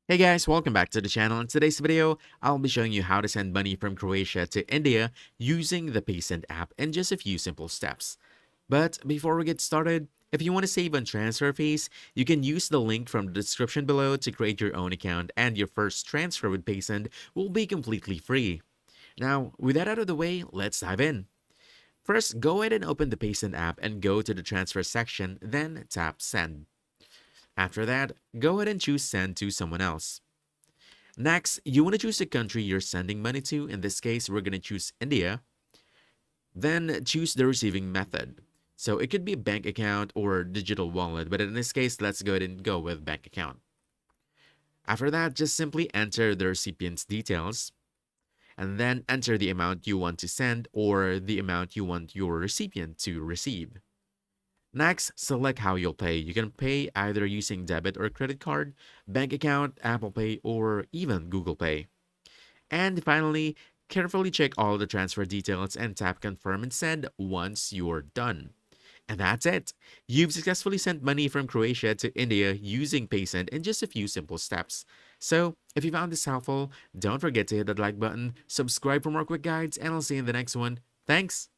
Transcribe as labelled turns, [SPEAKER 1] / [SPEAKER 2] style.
[SPEAKER 1] Hey guys, welcome back to the channel. In today's video, I'll be showing you how to send money from Croatia to India using the PaySend app in just a few simple steps. But before we get started, if you want to save on transfer fees, you can use the link from the description below to create your own account, and your first transfer with PaySend will be completely free. Now, with that out of the way, let's dive in. First, go ahead and open the PaySend app and go to the transfer section, then tap send. After that, go ahead and choose send to someone else. Next, you want to choose the country you're sending money to. In this case, we're going to choose India. Then choose the receiving method. So it could be a bank account or digital wallet, but in this case, let's go ahead and go with bank account. After that, just simply enter the recipient's details and then enter the amount you want to send or the amount you want your recipient to receive. Next, select how you'll pay. You can pay either using debit or credit card, bank account, Apple Pay, or even Google Pay. And finally, carefully check all the transfer details and tap confirm and send once you're done. And that's it. You've successfully sent money from Croatia to India using PaySend in just a few simple steps. So, if you found this helpful, don't forget to hit that like button, subscribe for more quick guides, and I'll see you in the next one. Thanks!